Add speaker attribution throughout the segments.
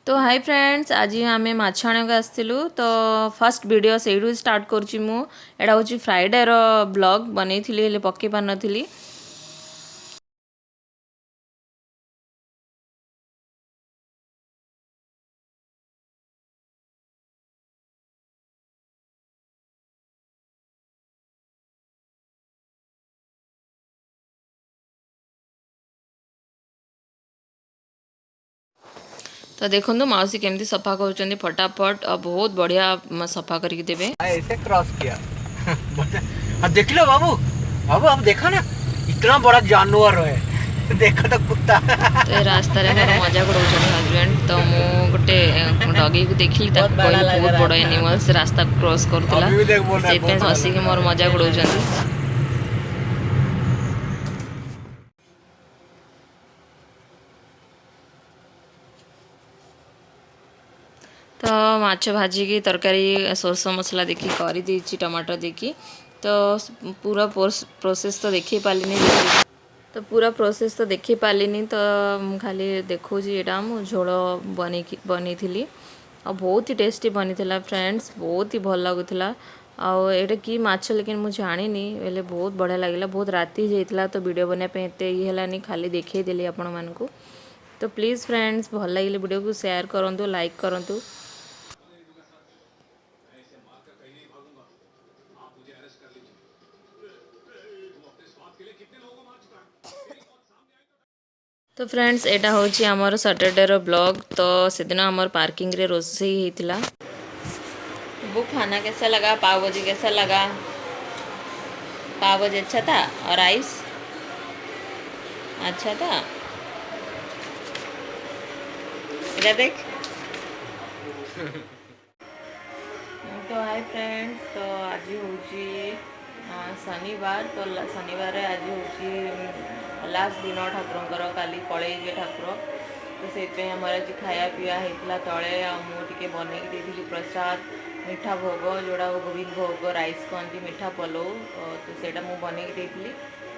Speaker 1: तो hi friends, आज आम माछ आने आसलु। तो फर्स्ट वीडियो से स्टार्ट करुँची मु। एटा हूँ फ्राइडे रो ब्लॉग बनै हेले पकई पार नी। तो देखो मौसी केमती सफा कर फटाफट और बहुत बढ़िया सफा करके देवे।
Speaker 2: ऐसे क्रॉस किया। अब देख लो बाबू, बाबू अब देखो ना, इतना बड़ा जानवर है। देखो तो कुत्ता।
Speaker 1: तो ये रास्ता रे मोर मजाक उड़ाउछन हस्बैंड। तो मु गोटे डॉगी को देखली ताको कहली बहुत बड़ एनिमल्स रास्ता क्रॉस करतला।
Speaker 2: अभी भी देख बोल रहा है,
Speaker 1: से पे
Speaker 2: बहुत बड़ा
Speaker 1: हसी
Speaker 2: लग
Speaker 1: के
Speaker 2: रहा
Speaker 1: मोर मजाक उड़ाउछन। तो माछ भाजिकी तरकारी सोरस मसला देखी कर देछि टमाटर देखी। तो पूरा प्रोसेस तो देखी पालिनी। तो पूरा प्रोसेस तो देखी पालिनी। तो खाली देखो यहाँ मु झोल बनी थी और बहुत ही टेस्टी बनी थी फ्रेंड्स। बहुत ही भल लगुला। आटा कि माछ लेकिन मुझे जानी हेल्ले बहुत बढ़िया लगे। बहुत राति जाइला तो वीडियो बनापी एत है खाली देखईदेली आपण मानू। तो प्लीज़ फ्रेंड्स भल लगे वीडियो को शेयर करूँ, लाइक करूँ। तो फ्रेंड्स एटा हूँ आमर सैटरडे रो ब्लॉग। तो सेदिन आमर पार्किंग रे रोसई होता। वो खाना कैसा लगा? पाव भाजी कैसा लगा? पाव भाजी अच्छा था और राइस अच्छा था। इधर देख। तो हाय फ्रेंड्स, तो आज हूँ शनिवार। तो शनिवार आज हूँ लास्ट दिन ठाकुर काली पलैबे ठाकुर। तो से आम आज खाया पीवा होता तले। मुझे बनई प्रसाद मीठा भोग जोड़ा गोविंद भोग राइस कहती मीठा पलौ। तो सेटा मुझे बनई।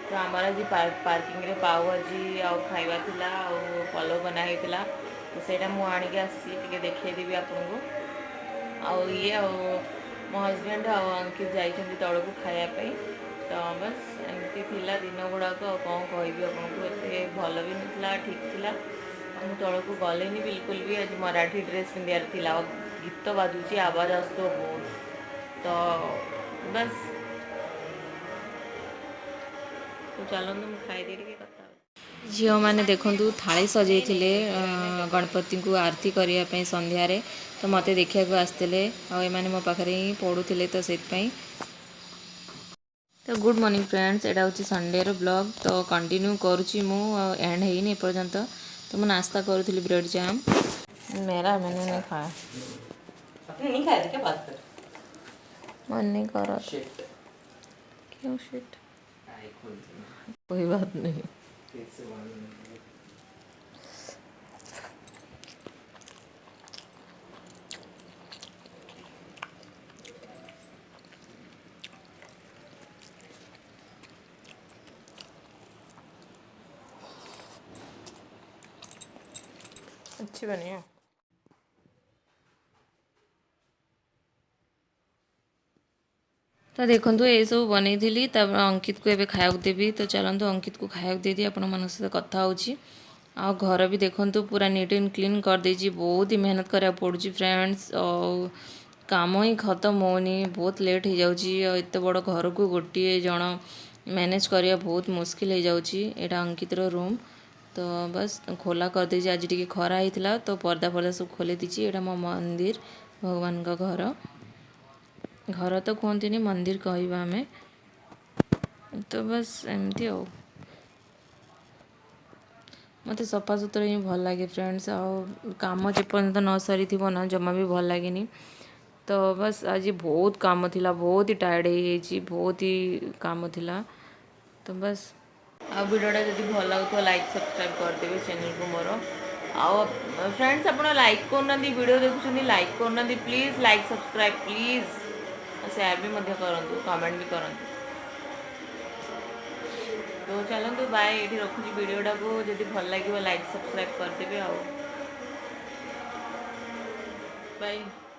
Speaker 1: तो आमर आज पार्किंग रे पाव भाजी आउ खाइबा थिला आउ पलौ बनाई। तो सेटा मुझे आणिक आसी देखदेवी आपको। आउ ये मो हजबैंड अंकित जाइछन्ति तौलू खायापी। तो बस एमती थिला दिन गुड़ाक कौन कहि आपको। एते भल भी नाला, ठीक थिला। मुझे तौलू गलेनी बिल्कुल भी। आज मराठी ड्रेस पिंधार थिला। गीत बाजुची आवाज आसो बहुत। तो बस तो चलते मुझे खाईदे कथा। झील मैंने देखूँ थाली सजे गणपति को आरती करने संध्यारे। तो मत देखा आसते आने मो पाखे ही पढ़ुले। तो से तो गुड मॉर्निंग फ्रेंड्स, एटा हूँ संडे रो ब्लॉग। तो कंटिन्यू करुँची मु एंड है पर्यंत। तो मुझे नाश्ता करूँ ब्रेड जाम। मेरा मैंने नहीं खाया।
Speaker 2: नहीं खाया क्या बात कर?
Speaker 1: मन नहीं कर रहा। क्यों शिट? कोई बात नहीं। अच्छी बनी है। तो देखो ये सब बनई थी। अंकित को एवं खाया देवी। तो चलते अंकित को खाया देदी आपण मान सहित कथा होची। आ घर भी देखो पूरा नीट एंड क्लीन कर देजी। बहुत ही मेहनत करा पड़ी फ्रेंड्स। और काम ही खत्म होनी, बहुत लेट हो जाऊँगी। एत बड़ घर को गोटे जन मैनेज करने बहुत मुश्किल हो जाऊँगी। यहाँ अंकित रूम तो बस खोला कर देजी। आज टी खरा होता तो पर्दा पर्दा सब खोली दीची। यहाँ मो मंदिर भगवान का घर। घर तो कहते मंदिर कहवा आम। तो बस एमती आ मत सफा सुतरा ही भल लगे फ्रेंड्स। आम जेपर्यंत न सरी थी ना जमा भी भल लगे। तो बस आज बहुत काम थिला, बहुत ही टायर्ड हो बहुत ही काम थिला। तो बस आ वीडियोटा जब भल लगे लाइक सब्सक्राइब करदेवे चैनल को मोर। आउ फ्रेंड्स आप लाइक करना वीडियो देखुं, लाइक करना please. Like subscribe please. Share भी करूँ, कमेंट भी करूँ। तो चलते बाय। ये रखुची वीडियोटा को जब भल लगे लाइक सब्सक्राइब करदेवे। बाय।